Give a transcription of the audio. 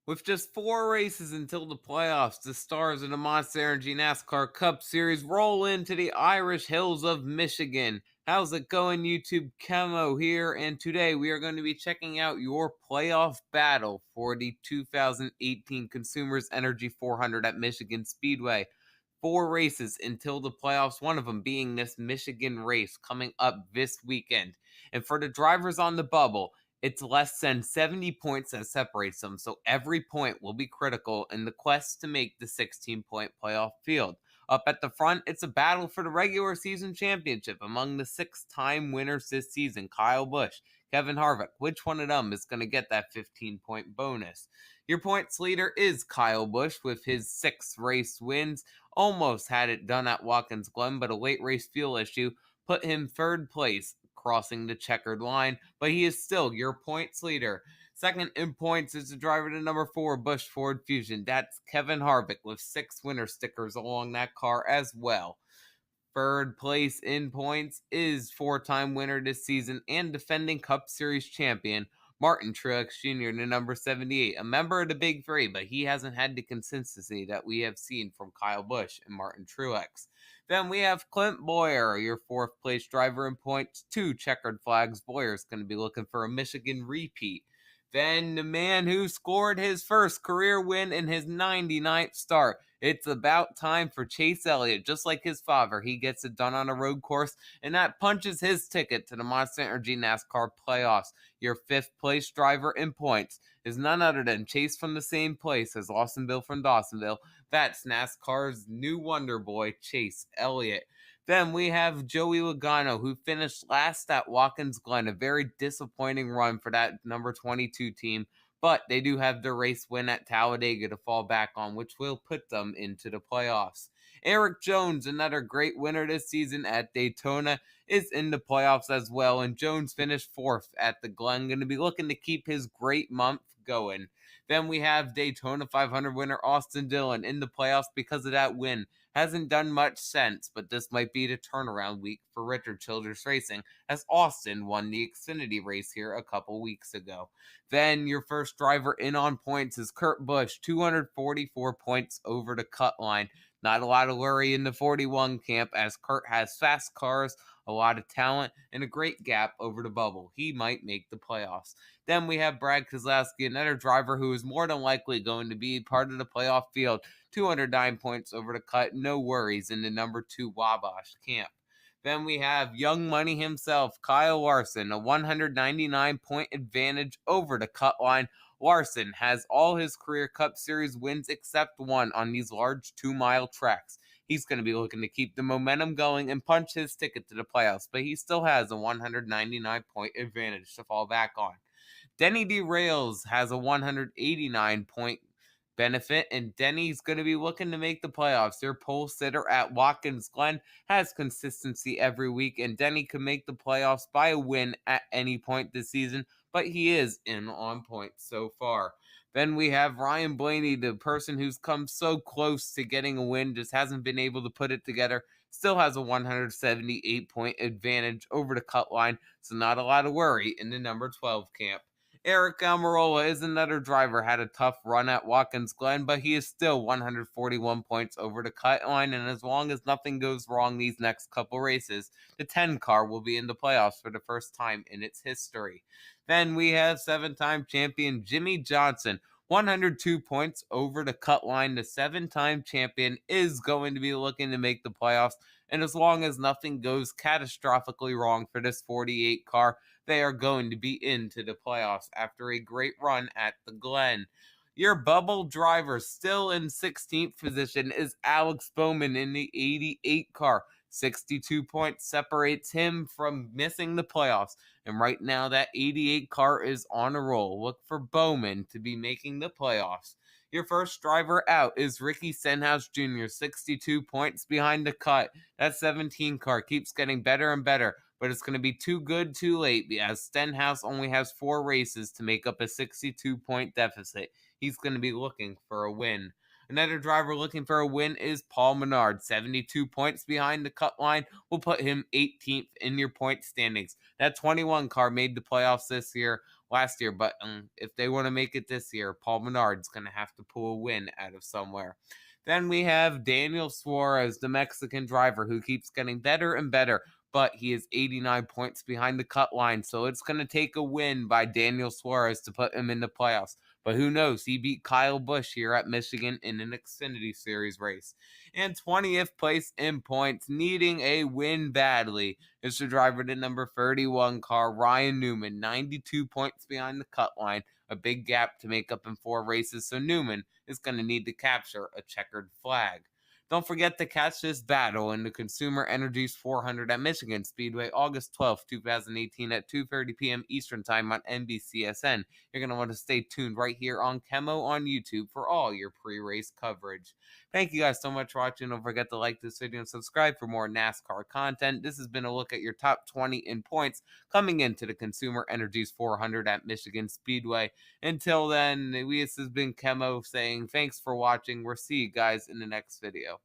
With just 4 races until the playoffs, the stars of the Monster Energy NASCAR Cup Series roll into the Irish Hills of Michigan. How's it going, YouTube? KEMMO here, and today we are going to be checking out your playoff battle for the 2018 Consumers Energy 400 at Michigan Speedway. 4 races until the playoffs, one of them being this Michigan race coming up this weekend. And for the drivers on the bubble, it's less than 70 points that separates them, so every point will be critical in the quest to make the 16-point playoff field. Up at the front, it's a battle for the regular season championship among the 6-time winners this season, Kyle Busch, Kevin Harvick. Which one of them is going to get that 15-point bonus? Your points leader is Kyle Busch with his 6 race wins. Almost had it done at Watkins Glen, but a late race fuel issue put him third place, crossing the checkered line, but he is still your points leader. Second in points is the driver to number 4, Busch Ford Fusion. That's Kevin Harvick with 6 winner stickers along that car as well. Third place in points is 4-time winner this season and defending Cup Series champion Martin Truex Jr., the number 78, a member of the Big Three, but he hasn't had the consistency that we have seen from Kyle Busch and Martin Truex. Then we have Clint Bowyer, your 4th place driver in points, 2 checkered flags. Boyer's going to be looking for a Michigan repeat. Then the man who scored his first career win in his 99th start. It's about time for Chase Elliott. Just like his father, he gets it done on a road course, and that punches his ticket to the Monster Energy NASCAR playoffs. Your 5th place driver in points is none other than Chase from the same place as Austin Bill from Dawsonville. That's NASCAR's new wonder boy, Chase Elliott. Then we have Joey Logano, who finished last at Watkins Glen. A very disappointing run for that number 22 team, but they do have their race win at Talladega to fall back on, which will put them into the playoffs. Eric Jones, another great winner this season at Daytona, is in the playoffs as well, and Jones finished 4th at the Glen, going to be looking to keep his great month going. Then we have Daytona 500 winner Austin Dillon in the playoffs because of that win. Hasn't done much since, but this might be the turnaround week for Richard Childress Racing, as Austin won the Xfinity race here a couple weeks ago. Then your first driver in on points is Kurt Busch, 244 points over the cut line. Not a lot of worry in the 41 camp, as Kurt has fast cars, a lot of talent, and a great gap over the bubble. He might make the playoffs. Then we have Brad Keselowski, another driver who is more than likely going to be part of the playoff field. 209 points over the cut, no worries in the number 2 Wabash camp. Then we have Young Money himself, Kyle Larson, a 199-point advantage over the cut line. Larson has all his career Cup Series wins except one on these large 2-mile tracks. He's going to be looking to keep the momentum going and punch his ticket to the playoffs, but he still has a 199-point advantage to fall back on. Denny DeRails has a 189-point benefit, and Denny's going to be looking to make the playoffs. Their pole sitter at Watkins Glen has consistency every week, and Denny can make the playoffs by a win at any point this season, but he is in on points so far. Then we have Ryan Blaney, the person who's come so close to getting a win, just hasn't been able to put it together. Still has a 178-point advantage over the cut line, so not a lot of worry in the number 12 camp. Eric Almirola is another driver, had a tough run at Watkins Glen, but he is still 141 points over the cut line, and as long as nothing goes wrong these next couple races, the 10 car will be in the playoffs for the first time in its history. Then we have 7-time champion Jimmy Johnson, 102 points over the cut line. The 7-time champion is going to be looking to make the playoffs, and as long as nothing goes catastrophically wrong for this 48 car, they are going to be into the playoffs after a great run at the Glen. Your bubble driver still in 16th position is Alex Bowman in the 88 car. 62 points separates him from missing the playoffs. And right now, that 88 car is on a roll. Look for Bowman to be making the playoffs. Your first driver out is Ricky Stenhouse Jr., 62 points behind the cut. That 17 car keeps getting better and better, but it's going to be too good too late, as Stenhouse only has 4 races to make up a 62-point deficit. He's going to be looking for a win. Another driver looking for a win is Paul Menard. 72 points behind the cut line will put him 18th in your point standings. That 21 car made the playoffs this year. last year. But if they want to make it this year, Paul Menard's going to have to pull a win out of somewhere. Then we have Daniel Suarez, the Mexican driver who keeps getting better and better, but he is 89 points behind the cut line. So it's going to take a win by Daniel Suarez to put him in the playoffs. But who knows? He beat Kyle Busch here at Michigan in an Xfinity Series race. And 20th place in points, needing a win badly, is the driver to number 31 car, Ryan Newman, 92 points behind the cut line, a big gap to make up in 4 races. So Newman is going to need to capture a checkered flag. Don't forget to catch this battle in the Consumer Energies 400 at Michigan Speedway, August 12th, 2018 at 2:30 p.m. Eastern Time on NBCSN. You're going to want to stay tuned right here on KEMMO on YouTube for all your pre-race coverage. Thank you guys so much for watching. Don't forget to like this video and subscribe for more NASCAR content. This has been a look at your top 20 in points coming into the Consumer Energies 400 at Michigan Speedway. Until then, this has been KEMMO saying thanks for watching. We'll see you guys in the next video.